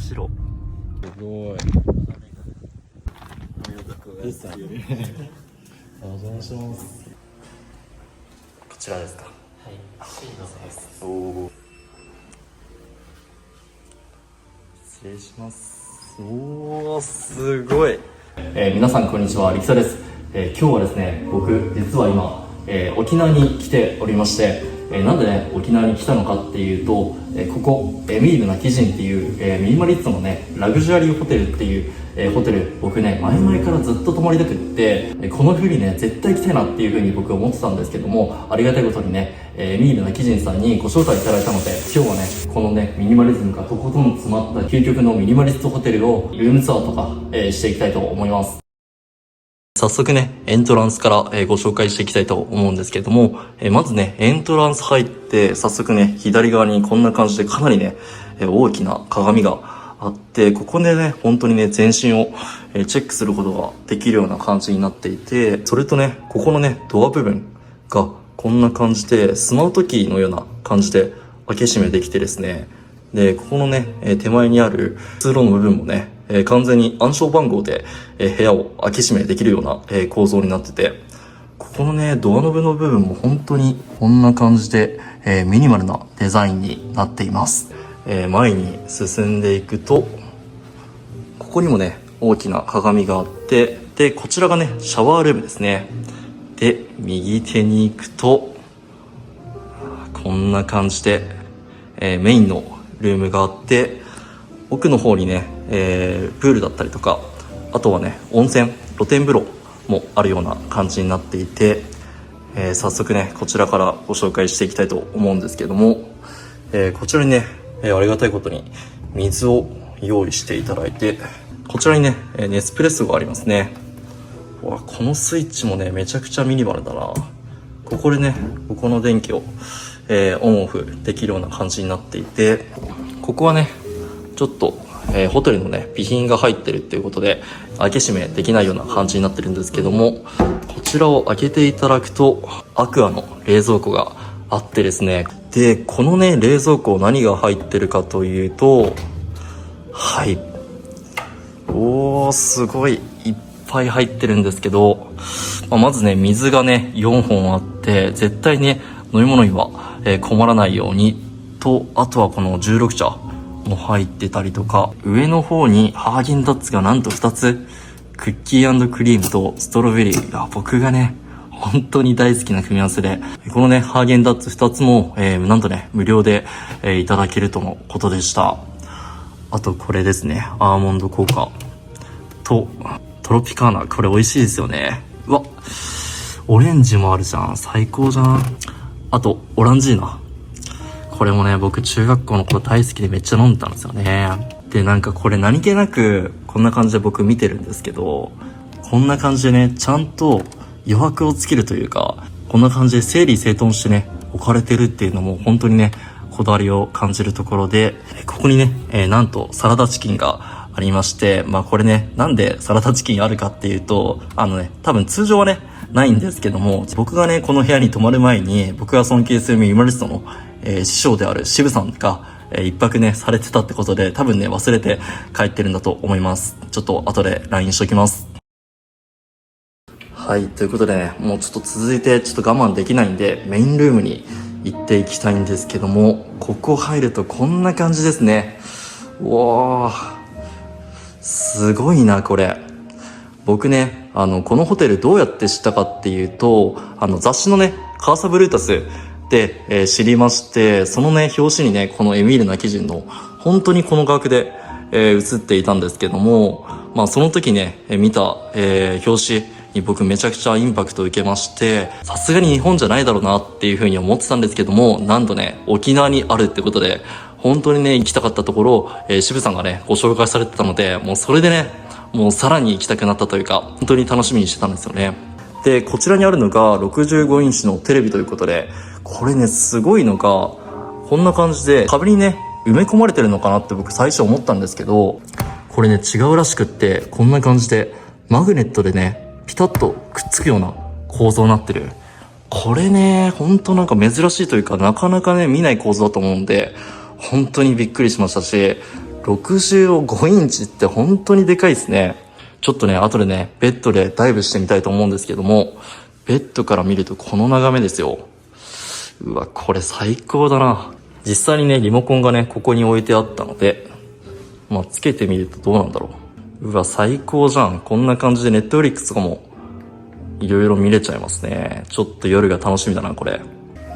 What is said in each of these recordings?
白。すごい。です。お邪魔します。こちらですか。はい、シードです。おお。失礼します。おお、すごい。皆さんこんにちは、リキサです。今日はですね、僕実は今、沖縄に来ておりまして、なんでね沖縄に来たのかっていうと、ここエミールナキジンっていう、ミニマリストのねラグジュアリーホテルっていう、ホテル僕ね前々からずっと泊まりたくって、この風にね絶対行きたいなっていう風に僕は思ってたんですけども、ありがたいことにね、エミールナキジンさんにご招待いただいたので、今日はねこのねミニマリズムがとことん詰まった究極のミニマリストホテルをルームツアーとか、していきたいと思います。早速ね、エントランスから、ご紹介していきたいと思うんですけれども、まずね、エントランス入って、早速ね、左側にこんな感じでかなりね、大きな鏡があって、ここでね、本当にね、全身を、チェックすることができるような感じになっていて、それとね、ここのね、ドア部分がこんな感じで、スマートキーのような感じで開け閉めできてですね、で、ここのね、手前にある通路の部分もね、完全に暗証番号で、部屋を開け閉めできるような、構造になってて、ここのね、ドアノブの部分も本当にこんな感じで、ミニマルなデザインになっています。前に進んでいくと、ここにもね、大きな鏡があって、で、こちらがね、シャワールームですね。で、右手に行くと、こんな感じで、メインのルームがあって、奥の方にね、プールだったりとか、あとはね温泉露天風呂もあるような感じになっていて、早速ねこちらからご紹介していきたいと思うんですけども、こちらにね、ありがたいことに水を用意していただいて、こちらにねネスプレッソがありますね。わ、このスイッチもねめちゃくちゃミニマルだな。ここでねここの電気を、オンオフできるような感じになっていて、ここはねちょっと、ホテルのね備品が入ってるっていうことで開け閉めできないような感じになってるんですけども、こちらを開けていただくとアクアの冷蔵庫があってですね、でこのね冷蔵庫何が入ってるかというと、はい、おーすごいいっぱい入ってるんですけど、まずね水がね4本あって、絶対ね飲み物には、困らないようにと、あとはこの16茶も入ってたりとか、上の方にハーゲンダッツがなんと2つ、クッキー&クリームとストロベリーが僕がね本当に大好きな組み合わせで、このねハーゲンダッツ2つも、なんとね無料で、いただけるとのことでした。あとこれですね、アーモンド効果とトロピカーナ、これ美味しいですよね。うわ、オレンジもあるじゃん、最高じゃん。あとオランジーナ、これもね僕中学校の頃大好きでめっちゃ飲んでたんですよね。でなんかこれ何気なくこんな感じで僕見てるんですけど、こんな感じでねちゃんと余白をつけるというか、こんな感じで整理整頓してね置かれてるっていうのも本当にねこだわりを感じるところで、ここにね、なんとサラダチキンがありまして、これねなんでサラダチキンあるかっていうと、多分通常はねないんですけども、僕がねこの部屋に泊まる前に僕が尊敬するミニマリストの、師匠である渋さんが、一泊ねされてたってことで、多分ね忘れて帰ってるんだと思います。ちょっと後で LINE しときます。はい、ということでね、もうちょっと続いてちょっと我慢できないんでメインルームに行っていきたいんですけども、ここ入るとこんな感じですね。うわーすごいなこれ。僕ねこのホテルどうやって知ったかっていうと、雑誌のねカーサブルータスで、知りまして、そのね表紙にねこのエミールナキジンの本当にこの額で、写っていたんですけども、その時ね見た、表紙に僕めちゃくちゃインパクトを受けまして、さすがに日本じゃないだろうなっていう風に思ってたんですけども、なんとね沖縄にあるってことで本当にね行きたかったところ、渋さんがねご紹介されてたので、もうそれでねもうさらに行きたくなったというか、本当に楽しみにしてたんですよね。でこちらにあるのが65インチのテレビということで、これねすごいのがこんな感じで壁にね埋め込まれてるのかなって僕最初思ったんですけど、これね違うらしくって、こんな感じでマグネットでねピタッとくっつくような構造になってる。これね本当なんか珍しいというか、なかなかね見ない構造だと思うんで本当にびっくりしましたし、65インチって本当にでかいですね。ちょっとね、後でね、ベッドでダイブしてみたいと思うんですけども、ベッドから見るとこの眺めですよ。うわ、これ最高だな。実際にね、リモコンがね、ここに置いてあったので、まあ、つけてみるとどうなんだろう。うわ、最高じゃん。こんな感じでネットフリックスとかも、いろいろ見れちゃいますね。ちょっと夜が楽しみだな、これ。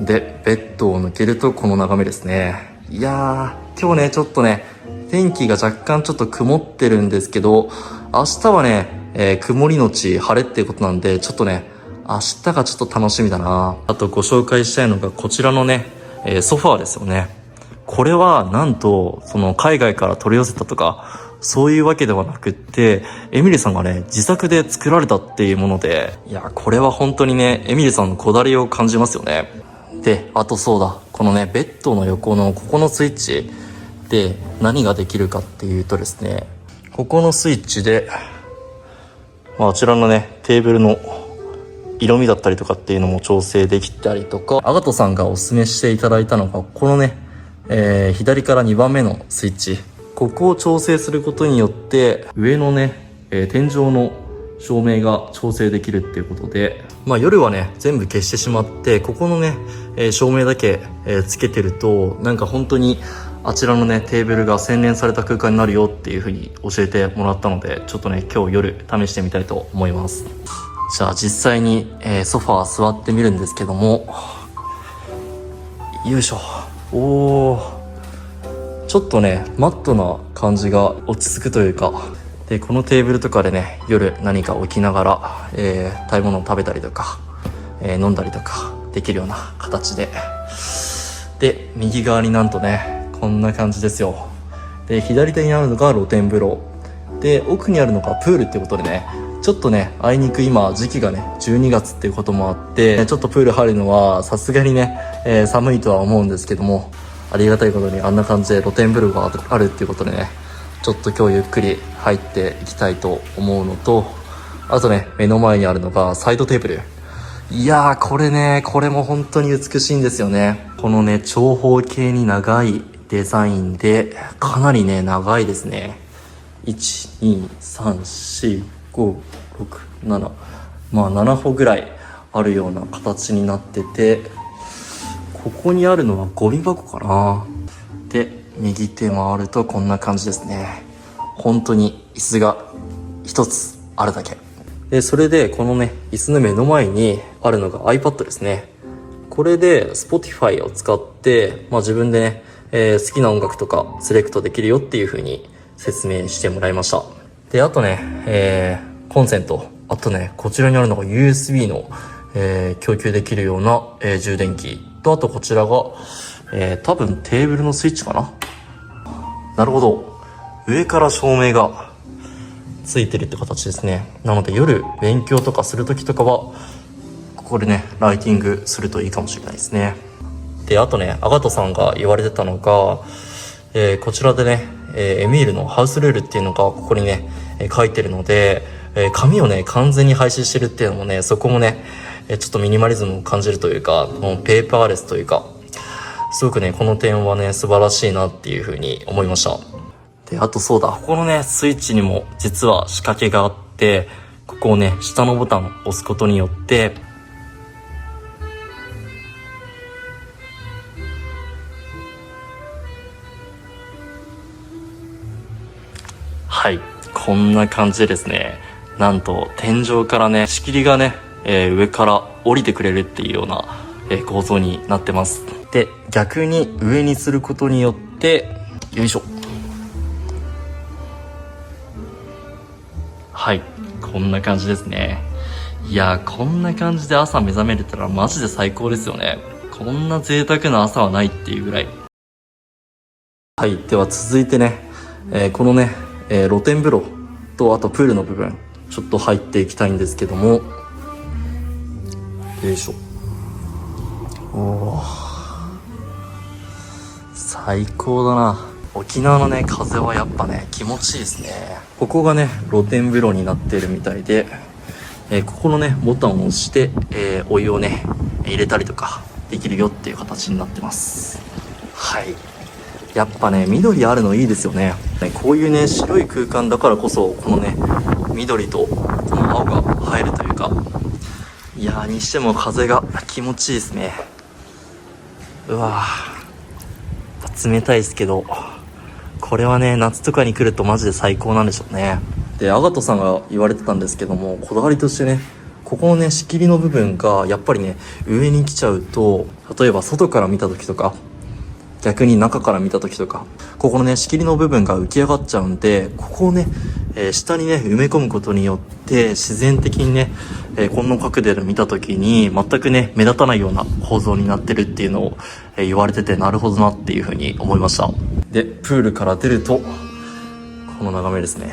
で、ベッドを抜けるとこの眺めですね。いやー、今日ね、ちょっとね、天気が若干ちょっと曇ってるんですけど、明日はね、曇りのち晴れっていうことなんで、ちょっとね、明日がちょっと楽しみだな。あとご紹介したいのがこちらのね、ソファーですよね。これはなんと、その海外から取り寄せたとか、そういうわけではなくって、エミリさんがね、自作で作られたっていうもので、いや、これは本当にね、エミリさんのこだわりを感じますよね。で、あとそうだ、このね、ベッドの横のここのスイッチで何ができるかっていうとですね、ここのスイッチで、あちらのね、テーブルの色味だったりとかっていうのも調整できたりとか、アガトさんがおすすめしていただいたのが、このね、左から2番目のスイッチ。ここを調整することによって、上のね、天井の照明が調整できるっていうことで、まあ夜はね、全部消してしまって、ここのね、照明だけ、つけてると、なんか本当に、あちらのね、テーブルが洗練された空間になるよっていう風に教えてもらったので、ちょっとね、今日夜試してみたいと思います。じゃあ実際に、ソファー座ってみるんですけども、よいしょ。おー。ちょっとね、マットな感じが落ち着くというか、で、このテーブルとかでね、夜何か起きながら、食べ物を食べたりとか、飲んだりとかできるような形で。で、右側になんとね、こんな感じですよ。で、左手にあるのが露天風呂。で、奥にあるのがプールってことでね、ちょっとね、あいにく今時期がね、12月っていうこともあって、ちょっとプール入るのはさすがにね、寒いとは思うんですけども、ありがたいことにあんな感じで露天風呂があるっていうことでね、ちょっと今日ゆっくり入っていきたいと思うのと、あとね、目の前にあるのがサイドテーブル。いやー、これね、これも本当に美しいんですよね。このね、長方形に長いデザインで、かなりね、長いですね。1、2、3、4、5、6、7。まあ7歩ぐらいあるような形になってて、ここにあるのはゴミ箱かな。で、右手回るとこんな感じですね。本当に椅子が一つあるだけ。で、それでこのね、椅子の目の前にあるのが iPad ですね。これで Spotify を使って、まあ自分でね、好きな音楽とかセレクトできるよっていう風に説明してもらいました。で、あとね、コンセント。あとね、こちらにあるのが USB の、供給できるような、充電器。と、あとこちらが、多分テーブルのスイッチかな。なるほど。上から照明がついてるって形ですね。なので夜勉強とかするときとかは、ここでね、ライティングするといいかもしれないですね。で、あとね、アガトさんが言われてたのが、こちらでね、エミールのハウスルールっていうのがここにね、書いてるので、紙をね、完全に廃止してるっていうのもね、そこもね、ちょっとミニマリズムを感じるというか、もうペーパーレスというか、すごくね、この点はね、素晴らしいなっていうふうに思いました。で、あとそうだ、ここのね、スイッチにも実は仕掛けがあって、ここをね、下のボタンを押すことによって、はい、こんな感じでですね、なんと天井からね、仕切りがね、上から降りてくれるっていうような、構造になってます。で、逆に上にすることによって、よいしょ。はい、こんな感じですね。いやー、こんな感じで朝目覚めれたらマジで最高ですよね。こんな贅沢な朝はないっていうぐらい。はい、では続いてね、このね、露天風呂とあとプールの部分、ちょっと入っていきたいんですけども、よいしょ。おー、最高だな。沖縄のね、風はやっぱね、気持ちいいですね。ここがね、露天風呂になっているみたいで、ここのね、ボタンを押して、お湯をね、入れたりとかできるよっていう形になってます。はい。いやっぱね、緑あるのいいですよね。こういうね、白い空間だからこそ、このね、緑とこの青が映えるというか、いやー、にしても風が気持ちいいですね。うわー、冷たいですけど、これはね、夏とかに来るとマジで最高なんでしょうね。で、アガトさんが言われてたんですけども、こだわりとしてね、ここのね、仕切りの部分がやっぱりね、上に来ちゃうと、例えば外から見た時とか、逆に中から見た時とか、ここのね、仕切りの部分が浮き上がっちゃうんで、ここをね、下にね、埋め込むことによって自然的にね、この角度で見た時に全くね、目立たないような構造になってるっていうのを、言われてて、なるほどなっていう風に思いました。で、プールから出るとこの眺めですね。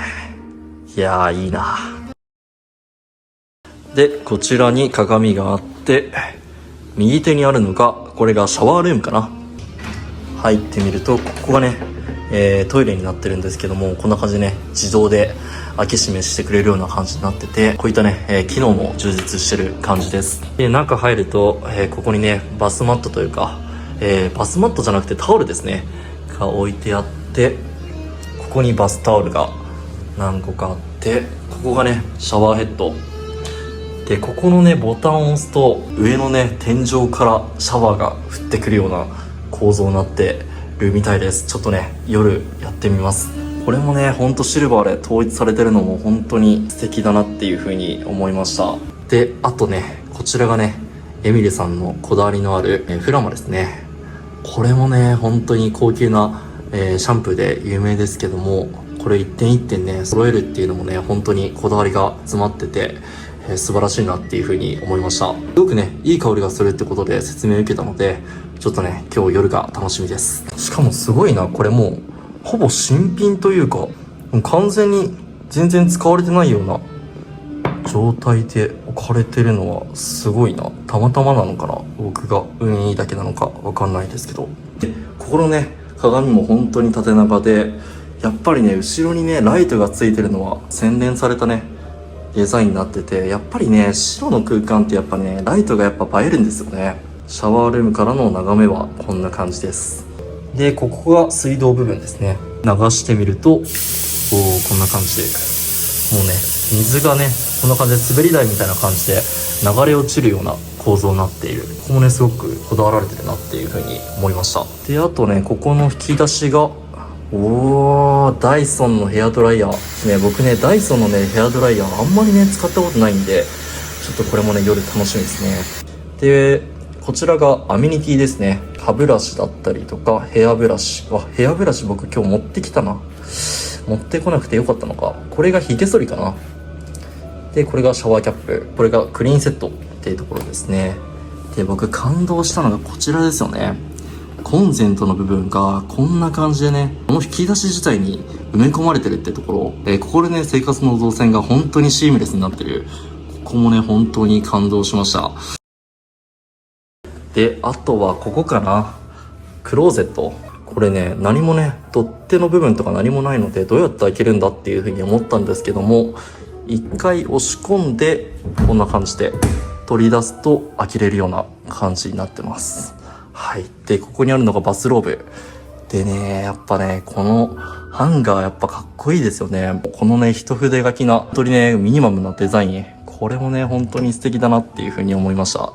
いやー、いいな。で、こちらに鏡があって、右手にあるのが、これがシャワールームかな。入ってみると、ここがね、トイレになってるんですけども、こんな感じでね、自動で開け閉めしてくれるような感じになってて、こういったね、機能も充実してる感じです。で、中入ると、ここにね、バスマットというか、バスマットじゃなくてタオルですね、が置いてあって、ここにバスタオルが何個かあって、ここがね、シャワーヘッドで、ここのね、ボタンを押すと上のね、天井からシャワーが降ってくるような構造になってるみたいです。ちょっとね、夜やってみます。これもね、ほんとシルバーで統一されてるのも本当に素敵だなっていう風に思いました。で、あとね、こちらがね、エミレさんのこだわりのある、フラマですね。これもね、本当に高級な、シャンプーで有名ですけども、これ一点一点ね、揃えるっていうのもね、本当にこだわりが詰まってて、素晴らしいなっていう風に思いました。すごくね、いい香りがするってことで説明を受けたので、ちょっとね、今日夜が楽しみです。しかもすごいな、これもうほぼ新品というか、もう完全に全然使われてないような状態で置かれてるのはすごいな。たまたまなのかな、僕が運いいだけなのかわかんないですけど。で、ここのね、鏡も本当に縦長で、やっぱりね、後ろにね、ライトがついてるのは洗練されたね、デザインになってて、やっぱりね、白の空間ってやっぱね、ライトがやっぱ映えるんですよね。シャワールームからの眺めはこんな感じです。で、ここが水道部分ですね。流してみると、こんな感じで、もうね、水がね、こんな感じで滑り台みたいな感じで流れ落ちるような構造になっている。ここもね、すごくこだわられてるなっていう風に思いました。で、あとね、ここの引き出しが、ダイソンのヘアドライヤー。ね、僕ね、ダイソンのね、ヘアドライヤーあんまりね、使ったことないんで、ちょっとこれもね、夜楽しみですね。で、こちらがアメニティですね。歯ブラシだったりとか、ヘアブラシ。ヘアブラシ僕今日持ってきたな。持ってこなくてよかったのか。これがヒゲ剃りかな。で、これがシャワーキャップ。これがクリーンセットっていうところですね。で、僕感動したのがこちらですよね。コンセントの部分がこんな感じでね、この引き出し自体に埋め込まれてるってところ、ここでね、生活の動線が本当にシームレスになってる。ここもね、本当に感動しました。で、あとはここかな。クローゼット。これね、何もね、取っ手の部分とか何もないので、どうやって開けるんだっていうふうに思ったんですけども、一回押し込んで、こんな感じで取り出すと開けれるような感じになってます。はい。で、ここにあるのがバスローブ。でね、やっぱね、このハンガーやっぱかっこいいですよね。このね、一筆書きな、本当にね、ミニマムなデザイン。これもね、本当に素敵だなっていうふうに思いました。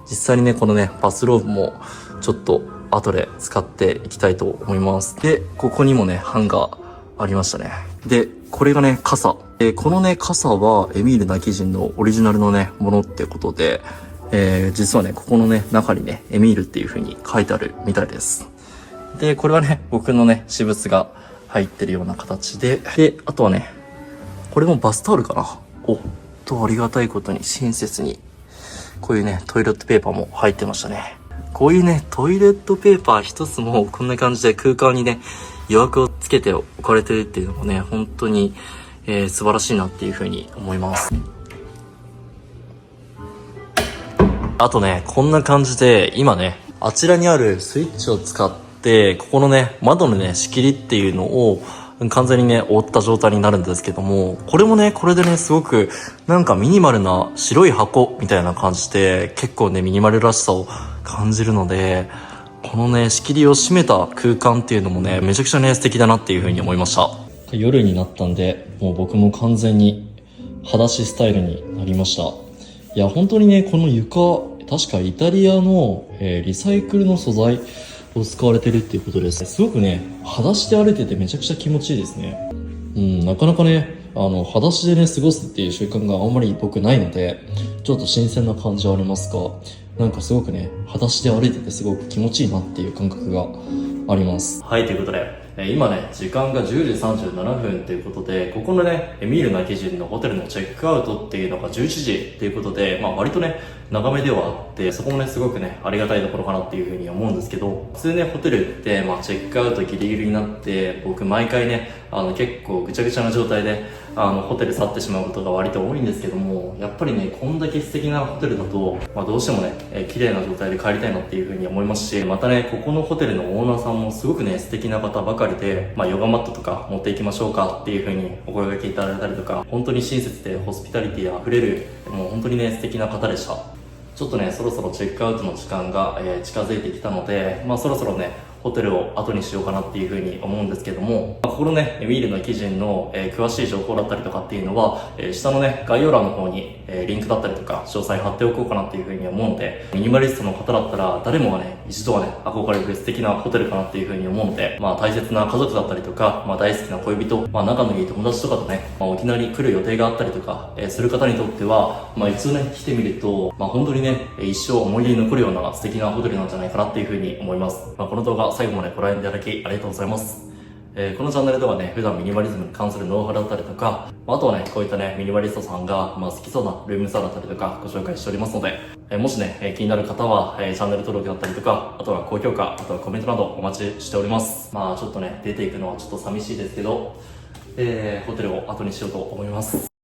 実際にね、このね、バスローブもちょっと後で使っていきたいと思います。で、ここにもね、ハンガーありましたね。で、これがね、傘。このね、傘はエミールナキジンのオリジナルのね、ものってことで、実はね、ここのね、中にね、エミールっていう風に書いてあるみたいです。で、これはね、僕のね、私物が入ってるような形で、で、あとはね、これもバスタオルかな。ありがたいことに親切に、こういうね、トイレットペーパーも入ってましたね。こういうね、トイレットペーパー一つもこんな感じで空間にね、余白をつけて置かれてるっていうのもね、本当に、素晴らしいなっていう風に思います。あとね、こんな感じで、今ね、あちらにあるスイッチを使って、ここのね、窓のね、仕切りっていうのを、完全にね、覆った状態になるんですけども、これもね、これでね、すごく、なんかミニマルな白い箱みたいな感じで、結構ね、ミニマルらしさを感じるので、このね、仕切りを閉めた空間っていうのもね、めちゃくちゃね、素敵だなっていう風に思いました。夜になったんで、もう僕も完全に裸足スタイルになりました。いや、本当にね、この床、確かイタリアの、リサイクルの素材を使われてるっていうことです。すごくね、裸足で歩いててめちゃくちゃ気持ちいいですね。なかなかね、裸足でね、過ごすっていう習慣があんまり僕ないので、ちょっと新鮮な感じはありますが、なんかすごくね、裸足で歩いててすごく気持ちいいなっていう感覚があります。はい、ということで、今ね、時間が10時37分ということで、ここのね、ミールな基準のホテルのチェックアウトっていうのが11時ということで、割とね、長めではあって、そこもね、すごくね、ありがたいところかなっていうふうに思うんですけど、普通ね、ホテルって、チェックアウトギリギリになって、僕毎回ね、結構ぐちゃぐちゃな状態で、ホテル去ってしまうことが割と多いんですけども、やっぱりね、こんだけ素敵なホテルだと、どうしてもね、綺麗な状態で帰りたいなっていうふうに思いますし、またね、ここのホテルのオーナーさんもすごくね、素敵な方ばかりで、ヨガマットとか持っていきましょうかっていうふうにお声掛けいただいたりとか、本当に親切でホスピタリティ溢れる、もう本当にね、素敵な方でした。ちょっとね、そろそろチェックアウトの時間が、近づいてきたので、そろそろね、ホテルを後にしようかなっていうふうに思うんですけども、ここのね、ミールの基準の、詳しい情報だったりとかっていうのは、下のね、概要欄の方に、リンクだったりとか、詳細貼っておこうかなっていうふうに思うので、ミニマリストの方だったら、誰もがね、一度はね、憧れる素敵なホテルかなっていうふうに思うので、大切な家族だったりとか、大好きな恋人、仲のいい友達とかとね、沖縄に来る予定があったりとか、する方にとっては、一度ね、来てみると、本当にね、一生思い出に残るような素敵なホテルなんじゃないかなっていうふうに思います。この動画、最後までご覧いただきありがとうございます。このチャンネルではね、普段ミニマリズムに関するノウハウだったりとか、あとはね、こういったね、ミニマリストさんが、好きそうなルームツアーだったりとか、ご紹介しておりますので、もしね、気になる方は、チャンネル登録だったりとか、あとは高評価、あとはコメントなどお待ちしております。ちょっとね、出ていくのはちょっと寂しいですけど、ホテルを後にしようと思います。